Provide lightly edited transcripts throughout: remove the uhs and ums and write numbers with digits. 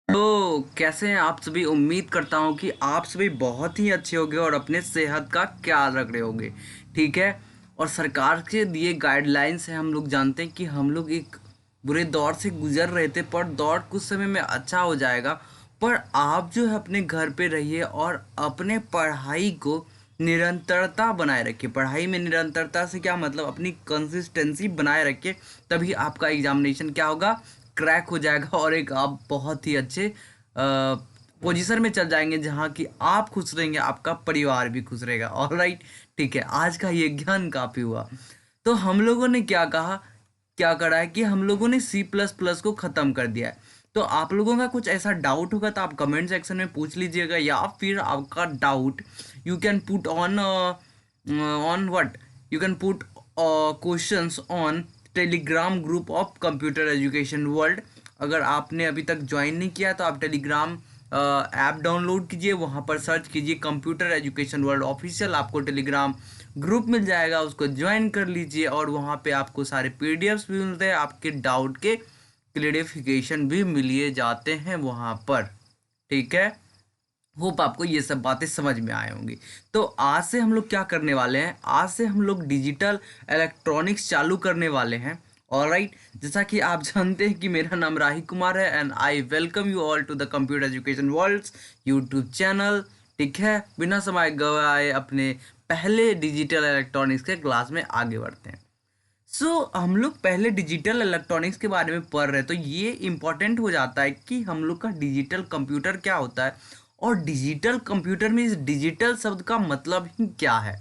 तो कैसे हैं आप सभी। उम्मीद करता हूं कि आप सभी बहुत ही अच्छे होंगे और अपने सेहत का ख्याल रख रहे होंगे। ठीक है। और सरकार के दिए गाइडलाइंस हैं, हम लोग जानते हैं कि हम लोग एक बुरे दौर से गुजर रहे थे, पर दौर कुछ समय में अच्छा हो जाएगा। पर आप जो है अपने घर पे रहिए और अपने पढ़ाई को निरंतरता बनाए रखिए। पढ़ाई में निरंतरता से क्या मतलब, अपनी कंसिस्टेंसी बनाए रखिए, तभी आपका एग्जामिनेशन क्या होगा, क्रैक हो जाएगा और एक आप बहुत ही अच्छे पोजीशन में चल जाएंगे जहाँ की आप खुश रहेंगे, आपका परिवार भी खुश रहेगा। ऑलराइट। ठीक है, आज का ये ज्ञान काफ़ी हुआ। तो हम लोगों ने क्या कहा, क्या करा है कि हम लोगों ने सी प्लस प्लस को ख़त्म कर दिया है। तो आप लोगों का कुछ ऐसा डाउट होगा तो आप कमेंट सेक्शन में पूछ लीजिएगा, या फिर आपका doubt you can put on what, you can put questions on Telegram group of computer education world. अगर आपने अभी तक ज्वाइन नहीं किया तो आप टेलीग्राम ऐप डाउनलोड कीजिए, वहाँ पर सर्च कीजिए कंप्यूटर एजुकेशन वर्ल्ड ऑफिशियल, आपको टेलीग्राम ग्रुप मिल जाएगा, उसको ज्वाइन कर लीजिए और वहाँ पे आपको सारे पीडीएफ्स भी मिलते हैं, आपके डाउट के क्लेरिफिकेशन भी मिलिए जाते हैं वहाँ पर। ठीक है। होप आपको ये सब बातें समझ में आए होंगी। तो आज से हम लोग क्या करने वाले हैं, आज से हम लोग डिजिटल इलेक्ट्रॉनिक्स चालू करने वाले हैं। ऑलराइट। जैसा कि आप जानते हैं कि मेरा नाम राही कुमार है and I welcome you all to the computer education world YouTube channel. ठीक है, बिना समय गवाए अपने पहले डिजिटल इलेक्ट्रॉनिक्स के क्लास में आगे बढ़ते हैं। हम लोग पहले डिजिटल इलेक्ट्रॉनिक्स के बारे में पढ़ रहे हैं, तो ये इम्पोर्टेंट हो जाता है कि हम लोग का डिजिटल कंप्यूटर क्या होता है और डिजिटल कंप्यूटर में इस डिजिटल शब्द का मतलब ही क्या है।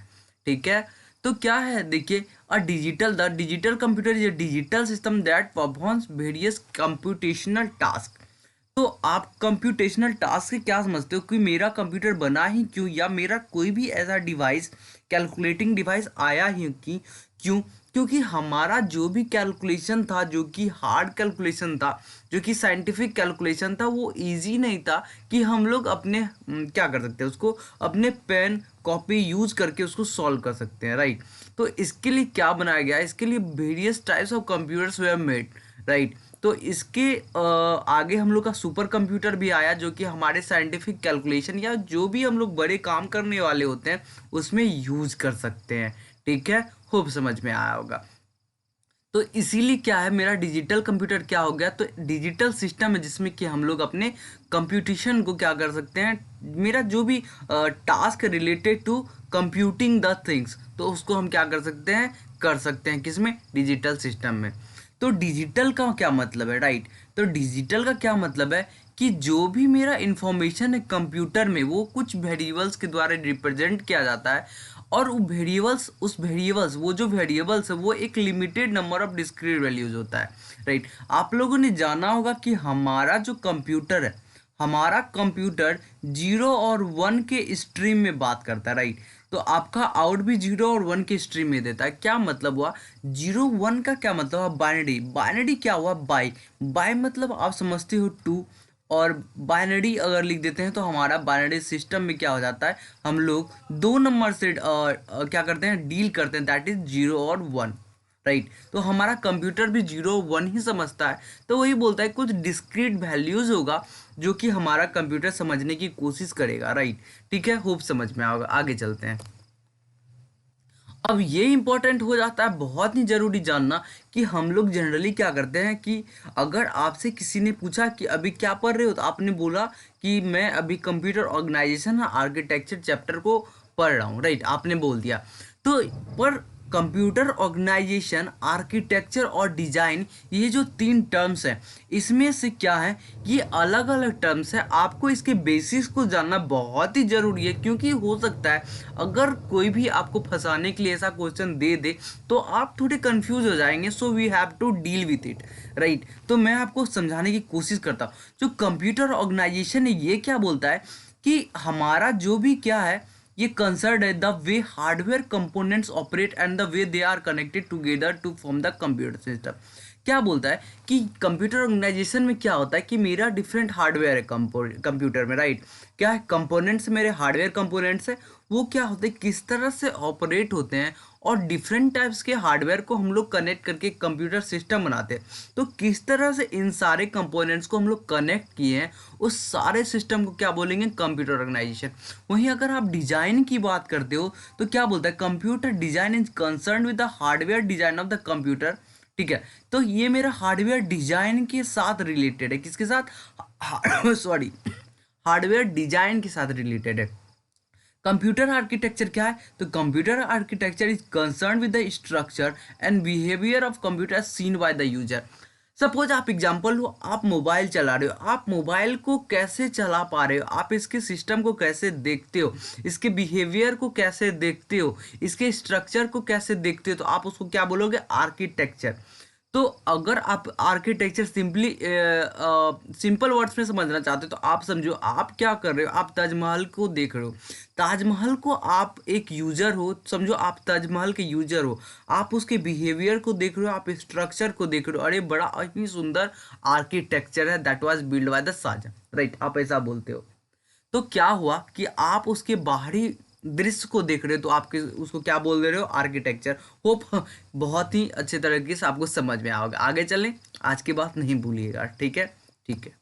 ठीक है। तो क्या है, देखिए, the digital computer is a digital system that performs various computational task. तो आप कंप्यूटेशनल टास्क से क्या समझते हो कि मेरा कंप्यूटर बना ही क्यों, या मेरा कोई भी ऐसा डिवाइस, कैलकुलेटिंग डिवाइस आया ही कि क्यों, क्योंकि हमारा जो भी कैलकुलेशन था, जो कि हार्ड कैलकुलेशन था, जो कि साइंटिफिक कैलकुलेशन था, वो इजी नहीं था कि हम लोग अपने क्या कर सकते हैं, उसको अपने पेन कॉपी यूज करके उसको सॉल्व कर सकते हैं। राइट। तो इसके लिए क्या बनाया गया, इसके लिए various types of computers way made. Right. तो इसके आगे हम लोग का सुपर कंप्यूटर भी आया, जो कि हमारे साइंटिफिक कैलकुलेशन या जो भी हम लोग बड़े काम करने वाले होते हैं उसमें यूज कर सकते हैं। ठीक है, होप समझ में आया होगा। तो इसीलिए क्या है, मेरा डिजिटल कंप्यूटर क्या हो गया, तो डिजिटल सिस्टम है जिसमें कि हम लोग अपने कंप्यूटेशन को क्या कर सकते हैं, मेरा जो भी task related to computing the things, तो उसको हम क्या कर सकते हैं किसमें, डिजिटल सिस्टम में। तो डिजिटल का क्या मतलब है, राइट। तो डिजिटल का क्या मतलब है कि जो भी मेरा इंफॉर्मेशन है कंप्यूटर में, वो कुछ वेरिएबल्स के द्वारा रिप्रेजेंट किया जाता है, और वो वेरिएबल्स वो जो वेरिएबल्स है वो एक limited number of discrete values होता है। राइट। आप लोगों ने जाना होगा कि हमारा जो कंप्यूटर है, हमारा कंप्यूटर 0 और 1 के स्ट्रीम में बात करता है। राइट। तो आपका आउट भी 0 और 1 के स्ट्रीम में देता है। क्या मतलब हुआ, 0 1 का क्या मतलब हुआ, बाइनरी। बाइनरी क्या हुआ, बाई। बाई मतलब आप समझते हो टू, और बाइनरी अगर लिख देते हैं तो हमारा बाइनरी सिस्टम में क्या हो जाता है, हम लोग दो नंबर से क्या करते हैं, डील करते हैं, दैट इज 0 और 1। राइट। तो हमारा कंप्यूटर भी 0 1 ही समझता है, तो वही बोलता है कुछ डिस्क्रीट वैल्यूज होगा जो कि हमारा कंप्यूटर समझने की कोशिश करेगा। राइट। ठीक है, होप समझ में आओगे। आगे चलते हैं। अब ये इंपॉर्टेंट हो जाता है, बहुत ही ज़रूरी जानना, कि हम लोग जनरली क्या करते हैं कि अगर आपसे किसी ने पूछा कि अभी क्या पढ़ रहे हो, तो आपने बोला कि मैं अभी कंप्यूटर ऑर्गेनाइजेशन आर्किटेक्चर चैप्टर को पढ़ रहा हूँ। राइट, आपने बोल दिया। तो पर कंप्यूटर ऑर्गेनाइजेशन, आर्किटेक्चर और डिज़ाइन, ये जो तीन टर्म्स हैं, इसमें से क्या है, ये अलग अलग टर्म्स है। आपको इसके बेसिस को जानना बहुत ही ज़रूरी है, क्योंकि हो सकता है अगर कोई भी आपको फंसाने के लिए ऐसा क्वेश्चन दे दे तो आप थोड़े कंफ्यूज हो जाएंगे। So we have to deal with it. Right. तो मैं आपको समझाने की कोशिश करता हूँ। जो कंप्यूटर ऑर्गेनाइजेशन है, ये क्या बोलता है कि हमारा जो भी क्या है, ये कंसर्न है the way hardware components operate and the way they are connected together to form the computer system. क्या बोलता है कि कंप्यूटर ऑर्गेनाइजेशन में क्या होता है कि मेरा डिफरेंट हार्डवेयर है कंप्यूटर में, राइट। क्या है, कंपोनेंट्स मेरे हार्डवेयर कंपोनेंट्स है, वो क्या होते हैं, किस तरह से ऑपरेट होते हैं, और डिफरेंट टाइप्स के हार्डवेयर को हम लोग कनेक्ट करके कंप्यूटर सिस्टम बनाते हैं। तो किस तरह से इन सारे कंपोनेंट्स को हम लोग कनेक्ट किए हैं, उस सारे सिस्टम को क्या बोलेंगे, कंप्यूटर ऑर्गेनाइजेशन। वहीं अगर आप डिजाइन की बात करते हो तो क्या बोलता है, computer design is concern with the hardware design of the computer. ठीक है, तो ये मेरा हार्डवेयर डिजाइन के साथ रिलेटेड है, किसके साथ, सॉरी, हार्डवेयर डिजाइन के साथ रिलेटेड है। कंप्यूटर आर्किटेक्चर क्या है, तो computer architecture is concern with the structure and behaviour of computer seen by the user. Suppose आप एग्जांपल लो, आप मोबाइल चला रहे हो, आप मोबाइल को कैसे चला पा रहे हो, आप इसके सिस्टम को कैसे देखते हो, इसके बिहेवियर को कैसे देखते हो, इसके स्ट्रक्चर को कैसे देखते हो, तो आप उसको क्या बोलोगे, आर्किटेक्चर। तो अगर आप आर्किटेक्चर सिंपल वर्ड्स में समझना चाहते हो तो आप समझो, आप क्या कर रहे हो, आप ताजमहल को देख रहे हो। ताजमहल को आप एक यूजर हो, समझो आप ताजमहल के यूजर हो, आप उसके बिहेवियर को देख रहे हो, आप स्ट्रक्चर को देख रहे हो, अरे बड़ा ही सुंदर आर्किटेक्चर है, that was build by the Shah Jahan, right, आप ऐसा बोलते हो। तो क्या हुआ कि आप उसके बाहरी दृश्य को देख रहे हो, तो आपके उसको क्या बोल दे रहे हो, आर्किटेक्चर। होप बहुत ही अच्छे तरीके से आपको समझ में आओगे। आगे चलें, आज की बात नहीं भूलिएगा, ठीक है, ठीक है,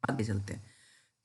आगे चलते हैं।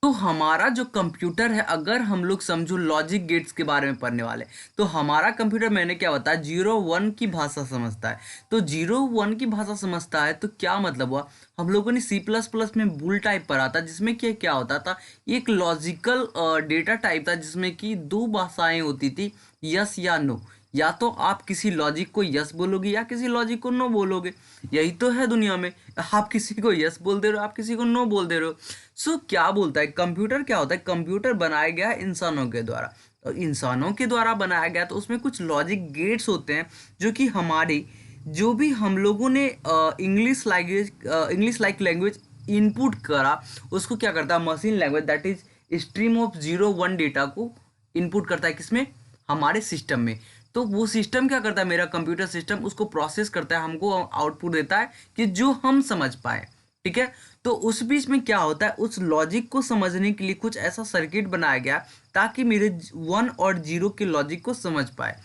तो हमारा जो कंप्यूटर है, अगर हम लोग समझो लॉजिक गेट्स के बारे में पढ़ने वाले, तो हमारा कंप्यूटर, मैंने क्या बताया, 0 1 की भाषा समझता है। तो 0 1 की भाषा समझता है तो क्या मतलब हुआ, हम लोगों ने C++ में बूल टाइप पढ़ा था, जिसमें कि क्या होता था, एक लॉजिकल डेटा टाइप था, जिसमें कि दो भाषाएं होती थी, यस या नो। या तो आप किसी लॉजिक को यस बोलोगे या किसी लॉजिक को नो बोलोगे। यही तो है दुनिया में, आप किसी को यस बोल दे रहे हो, आप किसी को नो बोल दे रहे हो। सो क्या बोलता है कंप्यूटर, क्या होता है, कंप्यूटर बनाया गया है इंसानों के द्वारा, और इंसानों के द्वारा बनाया गया तो उसमें कुछ लॉजिक गेट्स होते हैं, जो कि हमारी, जो भी हम लोगों ने इंग्लिश लाइक लैंग्वेज इनपुट करा, उसको क्या करता है, machine language, that is stream of 0 1 data को इनपुट करता है, किसमें, हमारे सिस्टम में। तो वो सिस्टम क्या करता है, मेरा कंप्यूटर सिस्टम उसको प्रोसेस करता है, हमको आउटपुट देता है कि जो हम समझ पाए। ठीक है, तो उस बीच में क्या होता है, उस लॉजिक को समझने के लिए कुछ ऐसा सर्किट बनाया गया ताकि मेरे 1 और 0 के लॉजिक को समझ पाए।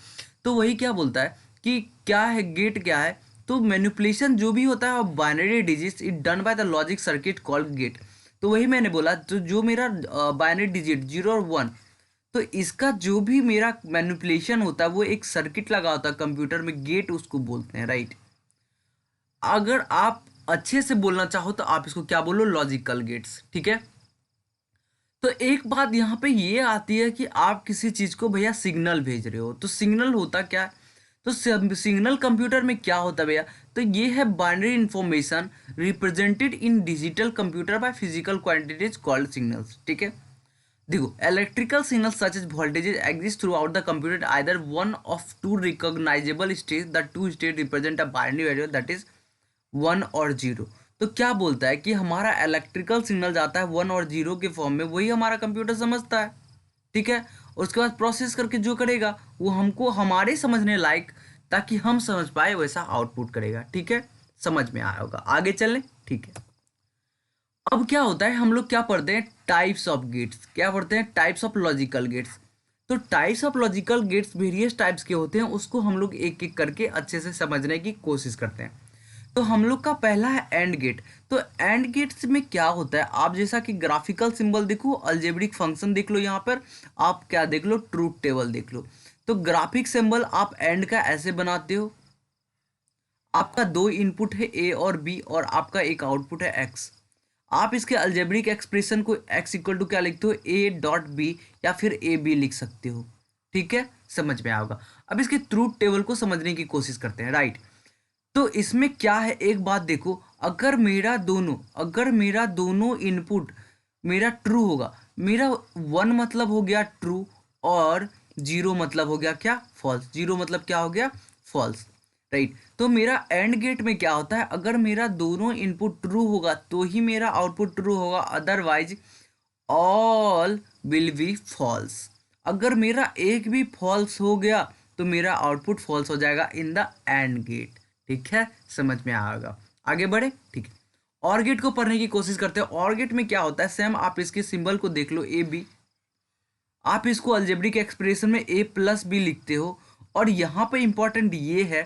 तो वही क्या बोलता है कि क्या है, गेट क्या है, तो मैनिपुलेशन जो भी होता है binary digits it done by the logic circuit called gate. तो वही मैंने बोला, तो जो मेरा बाइनरी डिजिट 0 और 1, तो इसका जो भी मेरा मैनिपुलेशन होता है वो एक सर्किट लगा होता है कंप्यूटर में, गेट उसको बोलते हैं, राइट। अगर आप अच्छे से बोलना चाहो तो आप इसको क्या बोलो, लॉजिकल गेट्स। ठीक है, तो एक बात यहाँ पे ये आती है कि आप किसी चीज़ को भैया सिग्नल भेज रहे हो, तो सिग्नल होता क्या है, तो सिग्नल कंप्यूटर में क्या होता है भैया, तो ये है binary information represented in digital computer by physical quantities called signals. ठीक है, देखो, electrical signal such as voltages exist throughout the computer either one of two recognizable state, the two state represent a binary value that is 1 और 0। तो क्या बोलता है कि हमारा इलेक्ट्रिकल सिग्नल जाता है 1 और 0 के फॉर्म में, वही हमारा कंप्यूटर समझता है। ठीक है, और उसके बाद प्रोसेस करके जो करेगा वो हमको हमारे समझने लायक, ताकि हम समझ पाए वैसा आउटपुट करेगा। ठीक है, समझ में आया होगा, आगे चलें। ठीक है, अब क्या होता है, हम लोग क्या पढ़ते हैं, टाइप्स ऑफ गेट्स, क्या पढ़ते हैं, टाइप्स ऑफ लॉजिकल गेट्स। तो types of logical gates various types के होते हैं, उसको हम लोग एक एक करके अच्छे से समझने की कोशिश करते हैं। तो हम लोग का पहला है एंड गेट। तो एंड गेट्स में क्या होता है, आप जैसा कि ग्राफिकल सिंबल देखो, अलजेब्रिक फंक्शन देख लो, यहाँ पर आप क्या देख लो, ट्रूथ टेबल देख लो। तो ग्राफिक सिंबल आप एंड का ऐसे बनाते हो, आपका दो इनपुट है ए और बी, और आपका एक आउटपुट है एक्स। आप इसके अलजेब्रिक एक्सप्रेशन को x इक्वल टू क्या लिखते हो, ए डॉट बी, या फिर ए बी लिख सकते हो। ठीक है, समझ में आएगा। अब इसके ट्रूथ टेबल को समझने की कोशिश करते हैं, राइट। तो इसमें क्या है, एक बात देखो, अगर मेरा दोनों इनपुट मेरा ट्रू होगा, मेरा 1 मतलब हो गया ट्रू, और 0 मतलब हो गया क्या, फॉल्स। 0 मतलब क्या हो गया, फॉल्स, राइट। तो मेरा एंड गेट में क्या होता है, अगर मेरा दोनों इनपुट ट्रू होगा तो ही मेरा आउटपुट ट्रू होगा, otherwise all will be false. अगर मेरा एक भी फॉल्स हो गया तो मेरा आउटपुट फॉल्स हो जाएगा इन द एंड गेट। ठीक है, समझ में आएगा। आगे बढ़े, ठीक है। और गेट को पढ़ने की कोशिश करते हैं। और गेट में क्या होता है, सेम आप इसके सिंबल को देख लो, ए बी, आप इसको अलजेब्रिक एक्सप्रेशन में ए प्लस बी लिखते हो। और यहाँ पे इंपॉर्टेंट ये है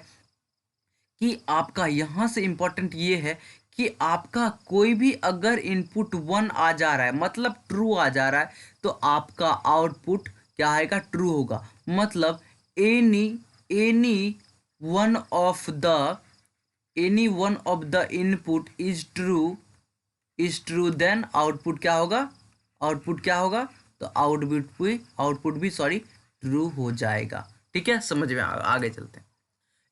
कि आपका यहाँ से इंपॉर्टेंट ये है कि आपका कोई भी अगर इनपुट 1 आ जा रहा है, मतलब ट्रू आ जा रहा है, तो आपका आउटपुट क्या आएगा, ट्रू होगा। मतलब any any one of the any one of the input is true, then output क्या होगा, आउटपुट क्या होगा, तो आउटपुट भी सॉरी ट्रू हो जाएगा। ठीक है, समझ में आगे चलते हैं।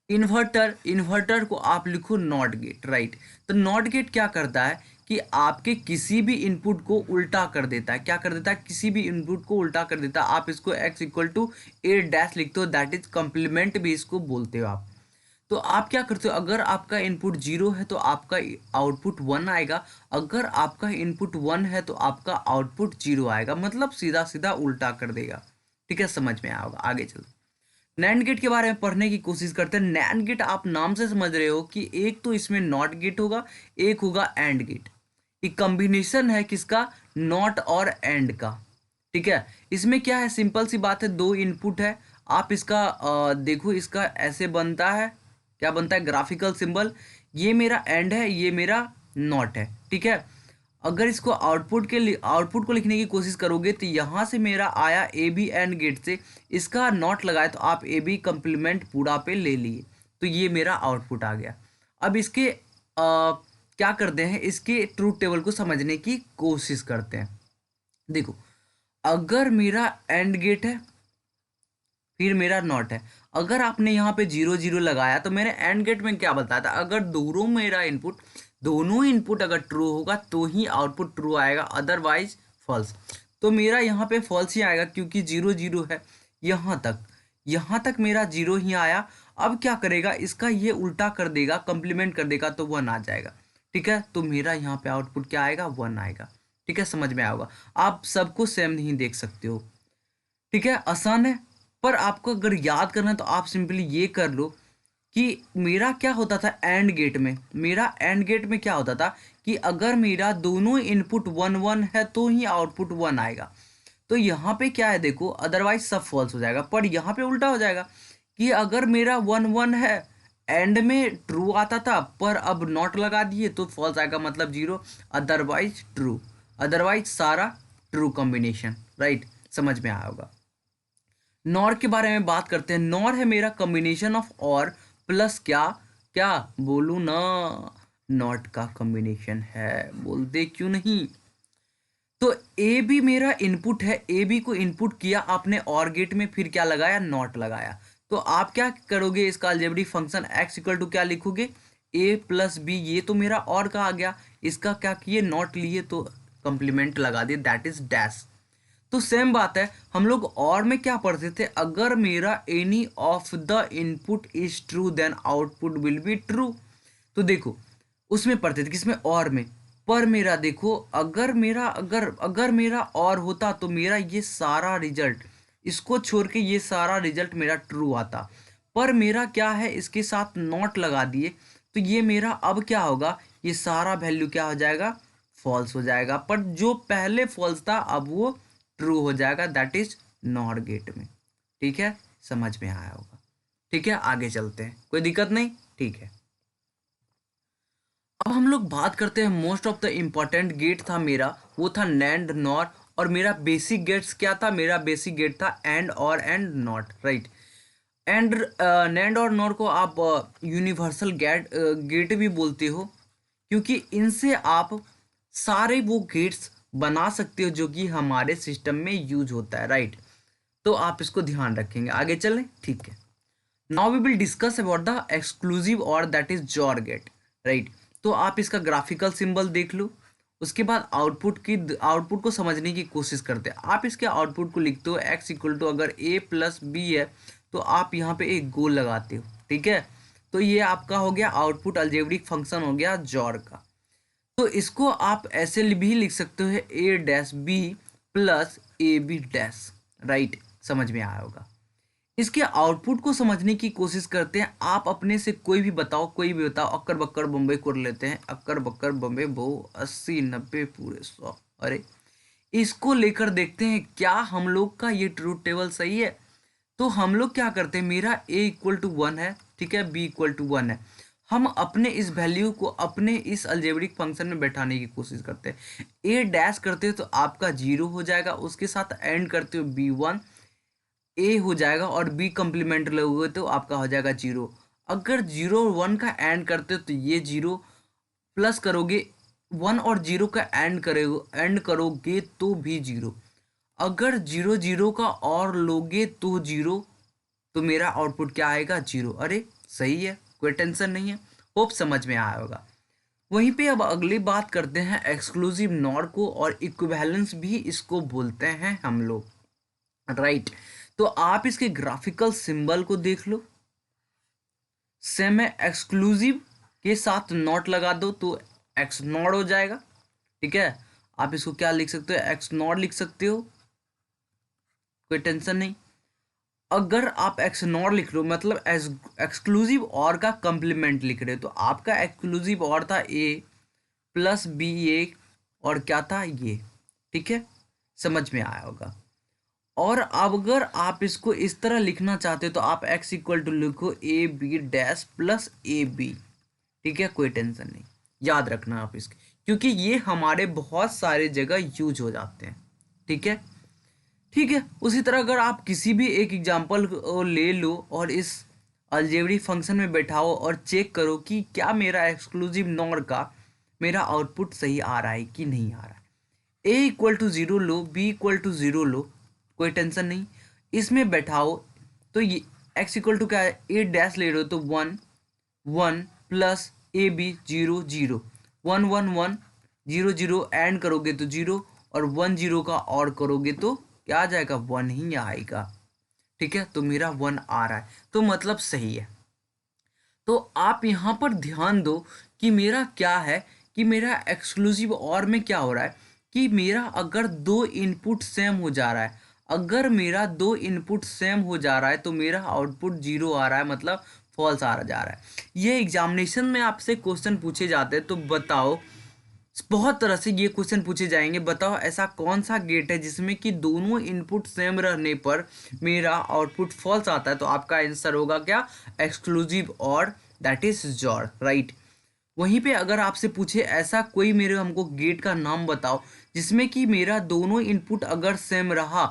इन्वर्टर को आप लिखो नॉट गेट, राइट। तो नॉट गेट क्या करता है कि आपके किसी भी इनपुट को उल्टा कर देता है। क्या कर देता है, किसी भी इनपुट को उल्टा कर देता है। आप इसको x equal to A dash लिखते हो, दैट इज कंप्लीमेंट भी इसको बोलते हो आप। तो आप क्या करते हो, अगर आपका इनपुट 0 है तो आपका आउटपुट 1 आएगा, अगर आपका इनपुट 1 है तो आपका आउटपुट 0 आएगा, मतलब सीधा सीधा उल्टा कर देगा। ठीक है, समझ में आएगा। आगे चलो, नैंड गेट के बारे में पढ़ने की कोशिश करते हैं। नैंड गेट आप नाम से समझ रहे हो कि एक तो इसमें नॉट गेट होगा, एक होगा एंड गेट। ये कॉम्बिनेशन है किसका, नॉट और एंड का। ठीक है, इसमें क्या है, सिंपल सी बात है, दो इनपुट है। आप इसका देखो, इसका ऐसे बनता है, क्या बनता है, ग्राफिकल सिंबल। ये मेरा एंड है, ये मेरा नॉट है। ठीक है, अगर इसको आउटपुट को लिखने की कोशिश करोगे तो यहाँ से मेरा आया ए बी एंड गेट से, इसका नॉट लगाए तो आप ए बी कंप्लीमेंट पूरा पे ले लिए, तो ये मेरा आउटपुट आ गया। अब इसके क्या करते हैं, इसके ट्रूथ टेबल को समझने की कोशिश करते हैं। देखो, अगर मेरा एंड गेट है फिर मेरा नॉट है, अगर आपने यहाँ पे 0 0 लगाया तो मेरे एंड गेट में क्या बताया था, अगर दोनों इनपुट अगर ट्रू होगा तो ही आउटपुट ट्रू आएगा, अदरवाइज फॉल्स। तो मेरा यहाँ पे फॉल्स ही आएगा क्योंकि 0 0 है। यहाँ तक मेरा 0 ही आया। अब क्या करेगा, इसका ये उल्टा कर देगा, कंप्लीमेंट कर देगा तो 1 आ जाएगा। ठीक है, तो मेरा यहाँ पे आउटपुट क्या आएगा, 1 आएगा। ठीक है, समझ में आएगा। आप सबको सेम नहीं देख सकते हो। ठीक है, आसान है, पर आपको अगर याद करना है तो आप सिंपली ये कर लो कि मेरा क्या होता था एंड गेट में क्या होता था कि अगर मेरा दोनों इनपुट 1 1 है तो ही आउटपुट 1 आएगा। तो यहाँ पे क्या है, देखो, अदरवाइज सब फॉल्स हो जाएगा। पर यहाँ पे उल्टा हो जाएगा कि अगर मेरा 1 1 है, एंड में ट्रू आता था पर अब नॉट लगा दिए तो फॉल्स आएगा, मतलब 0, अदरवाइज ट्रू, अदरवाइज सारा ट्रू कॉम्बिनेशन, राइट। समझ में आया होगा। नॉर के बारे में बात करते हैं। नॉर है मेरा कॉम्बिनेशन ऑफ और प्लस क्या क्या बोलूँ ना, नॉट का कॉम्बिनेशन है, बोलते क्यों नहीं। तो ए बी मेरा इनपुट है, ए बी को इनपुट किया आपने और गेट में, फिर क्या लगाया, नॉट लगाया। तो आप क्या करोगे, इसका algebraic function x equal to क्या लिखोगे, a प्लस बी, ये तो मेरा और का आ गया, इसका क्या किए, नॉट लिए तो कंप्लीमेंट लगा दिए, दैट इज डैश। तो सेम बात है, हम लोग और में क्या पढ़ते थे, अगर मेरा any of the input is true then output will be true. तो देखो, उसमें पढ़ते थे किसमें, और में। पर मेरा देखो, अगर मेरा और होता तो मेरा ये सारा रिजल्ट, इसको छोड़ के ये सारा रिजल्ट मेरा ट्रू आता। पर मेरा क्या है, इसके साथ नॉट लगा दिए तो ये मेरा अब क्या होगा, ये सारा वैल्यू क्या हो जाएगा, फॉल्स हो जाएगा। पर जो पहले फॉल्स था अब वो ट्रू हो जाएगा, दैट इज नॉर गेट में। ठीक है, समझ में आया होगा। ठीक है, आगे चलते हैं, कोई दिक्कत नहीं, ठीक है। अब हम लोग बात करते हैं, most of the important gate था मेरा, वो था नैंड नॉर। और मेरा बेसिक गेट्स क्या था, मेरा बेसिक गेट था एंड और and not, right. And NAND और नॉर को आप यूनिवर्सल गेट भी बोलते हो, क्योंकि इनसे आप सारे वो गेट्स बना सकते हो जो कि हमारे सिस्टम में यूज होता है, राइट। तो आप इसको ध्यान रखेंगे, आगे चलें, ठीक है। Now we will discuss about the exclusive or that is XOR gate, right. तो आप इसका ग्राफिकल सिंबल देख लो, उसके बाद आउटपुट को समझने की कोशिश करते हैं। आप इसके आउटपुट को लिखते हो x इक्वल टू, अगर a प्लस बी है तो आप यहाँ पे एक गोल लगाते हो, ठीक है। तो ये आपका हो गया आउटपुट, अलजेब्रिक फंक्शन हो गया जॉर का। तो इसको आप ऐसे भी लिख सकते हो, a dash B plus A B dash, right. समझ में आया होगा। इसके आउटपुट को समझने की कोशिश करते हैं। आप अपने से कोई भी बताओ, अक्कर बक्कर बम्बई कर लेते हैं, अक्कर बक्कर बम्बई बो 80 90 पूरे 100। अरे इसको लेकर देखते हैं क्या हम लोग का ये ट्रूथ टेबल सही है। तो हम लोग क्या करते हैं, मेरा a=1 है, ठीक है, b=1 है। हम अपने इस वैल्यू को अपने इस अलजेब्रिक फंक्शन में बैठाने की कोशिश करते हैं। a डैश करते हो तो आपका 0 हो जाएगा, उसके साथ एंड करते हो b1, a हो जाएगा, और b कंप्लीमेंट लगोगे तो आपका हो जाएगा 0। अगर 0 1 का एंड करते हो तो ये 0 प्लस करोगे 1 और 0 का एंड करोगे तो भी 0। अगर 0 0 का और लोगे तो 0, तो मेरा आउटपुट क्या आएगा 0। अरे सही है, कोई टेंशन नहीं है। होप समझ में आया होगा। वहीं पे अब अगली बात करते हैं एक्सक्लूसिव नॉर को, और इक्विवेलेंस भी इसको बोलते हैं हम लोग, राइट। तो आप इसके ग्राफिकल सिंबल को देख लो। सेम है, एक्सक्लूसिव के साथ नॉट लगा दो तो एक्स नॉट हो जाएगा, ठीक है। आप इसको क्या लिख सकते हो, एक्स नॉट लिख सकते हो, कोई टेंशन नहीं। अगर आप एक्स नॉट लिख रहे हो मतलब एक्सक्लूसिव और का कंप्लीमेंट लिख रहे हो, तो आपका एक्सक्लूसिव और था ए प्लस बी ए, और क्या था ये, ठीक है, समझ में आया होगा। और अब अगर आप इसको इस तरह लिखना चाहते हो तो आप x=, लिखो A B dash plus A B, ठीक है, कोई टेंशन नहीं। याद रखना आप इसके, क्योंकि ये हमारे बहुत सारे जगह यूज हो जाते हैं, ठीक है। ठीक है, उसी तरह अगर आप किसी भी एक एग्जांपल ले लो और इस अलजेब्रिक फंक्शन में बैठाओ और चेक करो कि क्या मेरा एक्सक्लूसिव नॉर का मेरा आउटपुट सही आ रहा है कि नहीं आ रहा है। a=0 लो, b=0 लो, कोई टेंशन नहीं, इसमें बैठाओ। तो ये x= क्या है, a डैश ले रहे हो तो 1 1 प्लस ए बी 0 0, 1 1 1 0 0 एंड करोगे तो 0, और 1 0 का और करोगे तो क्या आ जाएगा, 1 ही आएगा, ठीक है। तो मेरा 1 आ रहा है, तो मतलब सही है। तो आप यहाँ पर ध्यान दो कि मेरा क्या है, कि मेरा एक्सक्लूसिव और में क्या हो रहा है कि मेरा अगर दो इनपुट सेम हो जा रहा है, अगर मेरा दो इनपुट सेम हो जा रहा है तो मेरा आउटपुट 0 आ रहा है, मतलब फॉल्स आ जा रहा है। ये एग्जामिनेशन में आपसे क्वेश्चन पूछे जाते हैं, तो बताओ, बहुत तरह से ये क्वेश्चन पूछे जाएंगे, बताओ ऐसा कौन सा गेट है जिसमें कि दोनों इनपुट सेम रहने पर मेरा आउटपुट फॉल्स आता है। तो आपका आंसर होगा क्या, exclusive or, that is jaw, right. वहीं पे अगर आपसे पूछे ऐसा कोई मेरे हमको गेट का नाम बताओ जिसमें कि मेरा दोनों इनपुट अगर सेम रहा,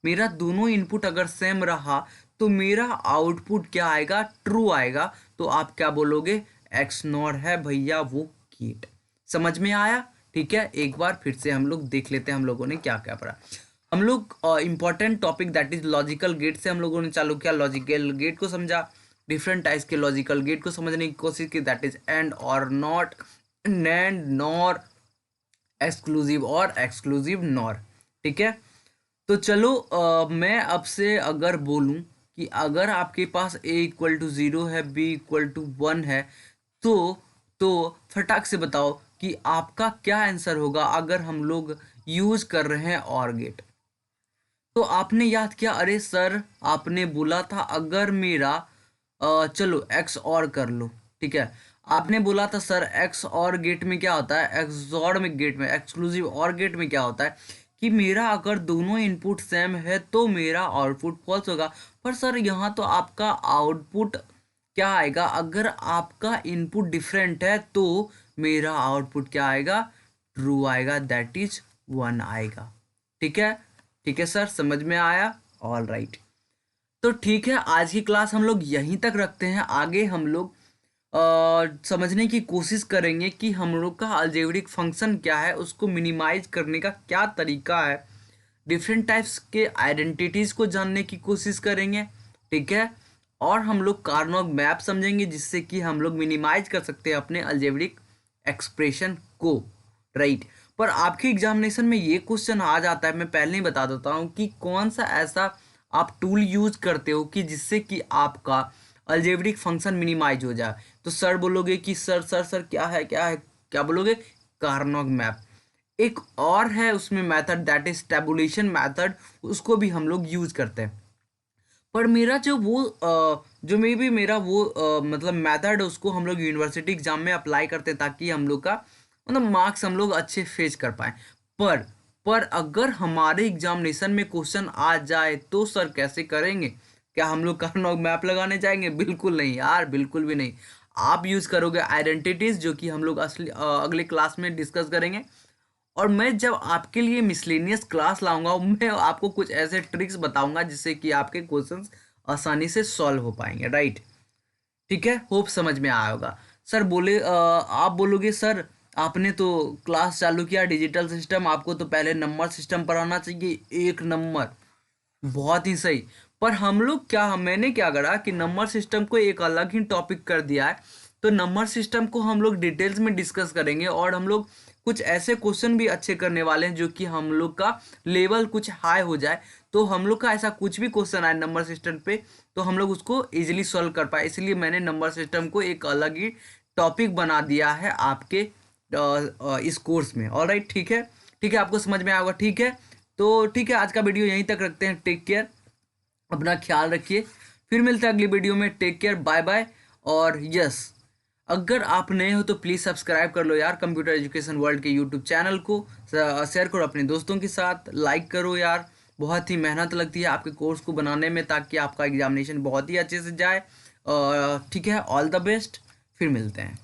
मेरा दोनों इनपुट अगर सेम रहा तो मेरा आउटपुट क्या आएगा, ट्रू आएगा। तो आप क्या बोलोगे, एक्स नॉट है भैया वो गेट। समझ में आया, ठीक है। एक बार फिर से हम लोग देख लेते हैं हम लोगों ने क्या क्या पढ़ा। हम लोग important topic that is logical gate से हम लोगों ने चालू किया, लॉजिकल गेट को समझा, डिफरेंट टाइप्स के लॉजिकल गेट को समझने की कोशिश की, दैट इज एंड और नॉट, नैंड, नॉर, एक्सक्लूसिव और, एक्सक्लूसिव नॉर, ठीक है। तो चलो मैं अब से अगर बोलूं कि अगर आपके पास a=0 है, b=1 है, तो तो फटाक से बताओ कि आपका क्या आंसर होगा अगर हम लोग यूज कर रहे हैं और गेट। तो आपने याद किया, अरे सर आपने बोला था अगर मेरा चलो एक्स और कर लो, ठीक है। आपने बोला था सर एक्स और गेट में क्या होता है, एक्सॉर में, गेट में, एक्सक्लूसिव और गेट में क्या होता है कि मेरा अगर दोनों इनपुट सेम है तो मेरा आउटपुट फॉल्स होगा। पर सर यहाँ तो आपका आउटपुट क्या आएगा, अगर आपका इनपुट डिफरेंट है तो मेरा आउटपुट क्या आएगा, ट्रू आएगा, दैट इज 1 आएगा, ठीक है। ठीक है सर, समझ में आया, ऑल राइट। तो ठीक है, आज की क्लास हम लोग यहीं तक रखते हैं। आगे हम लोग समझने की कोशिश करेंगे कि हम लोग का अलजेब्रिक फंक्शन क्या है, उसको मिनिमाइज करने का क्या तरीका है, डिफरेंट टाइप्स के आइडेंटिटीज़ को जानने की कोशिश करेंगे, ठीक है। और हम लोग कार्नोग मैप समझेंगे जिससे कि हम लोग मिनिमाइज कर सकते हैं अपने अलजेब्रिक एक्सप्रेशन को, राइट। पर आपके एग्जामिनेशन में ये क्वेश्चन आ जाता है, मैं पहले ही बता देता हूँ कि कौन सा ऐसा आप टूल यूज करते हो कि जिससे कि आपका अलजेब्रिक फंक्शन मिनिमाइज हो जाए। तो सर बोलोगे कि सर सर सर क्या है, क्या है, क्या बोलोगे, कार्नोग मैप। एक और है उसमें method, that is tabulation method, उसको भी हम लोग यूज करते हैं। पर मेरा जो वो जो मे भी मेरा वो मतलब मेथड है उसको हम लोग यूनिवर्सिटी एग्जाम में अप्लाई करते हैं ताकि हम लोग का मतलब मार्क्स हम लोग अच्छे फेच कर पाए। पर पर अगर हमारे एग्जामिनेशन में क्वेश्चन आ जाए तो सर कैसे करेंगे? क्या हम लोग कर्नल मैप लगाने जाएंगे? बिल्कुल नहीं यार, बिल्कुल भी नहीं। आप यूज़ करोगे आइडेंटिटीज, जो कि हम लोग असली अगले क्लास में डिस्कस करेंगे। और मैं जब आपके लिए मिसलेनियस क्लास लाऊंगा मैं आपको कुछ ऐसे ट्रिक्स बताऊंगा जिससे कि आपके क्वेश्चंस आसानी से सॉल्व हो पाएंगे, राइट? ठीक है, होप समझ में आया होगा। सर बोले आप बोलोगे सर आपने तो क्लास चालू किया डिजिटल सिस्टम, आपको तो पहले नंबर सिस्टम पर आना चाहिए। एक नंबर, बहुत ही सही। पर हम लोग क्या, मैंने क्या करा कि नंबर सिस्टम को एक अलग ही टॉपिक कर दिया है। तो नंबर सिस्टम को हम लोग डिटेल्स में डिस्कस करेंगे और हम लोग कुछ ऐसे क्वेश्चन भी अच्छे करने वाले हैं जो कि हम लोग का लेवल कुछ हाई हो जाए। तो हम लोग का ऐसा कुछ भी क्वेश्चन आए नंबर सिस्टम पे तो हम लोग उसको इजीली सॉल्व कर पाए। इसलिए मैंने नंबर सिस्टम को एक अलग ही टॉपिक बना दिया है आपके इस कोर्स में। ऑलराइट, ठीक है, ठीक है, आपको समझ में आया होगा, ठीक है। तो ठीक है, आज का वीडियो यहीं तक रखते हैं। टेक केयर, अपना ख्याल रखिए। फिर मिलते हैं अगली वीडियो में। Take care, bye bye. और यस, अगर आप नए हो तो प्लीज़ सब्सक्राइब कर लो यार कंप्यूटर एजुकेशन वर्ल्ड के यूट्यूब चैनल को। शेयर करो अपने दोस्तों के साथ, लाइक करो यार। बहुत ही मेहनत लगती है आपके कोर्स को बनाने में ताकि आपका एग्जामिनेशन बहुत ही अच्छे से जाए। ठीक है, ऑल द बेस्ट, फिर मिलते हैं।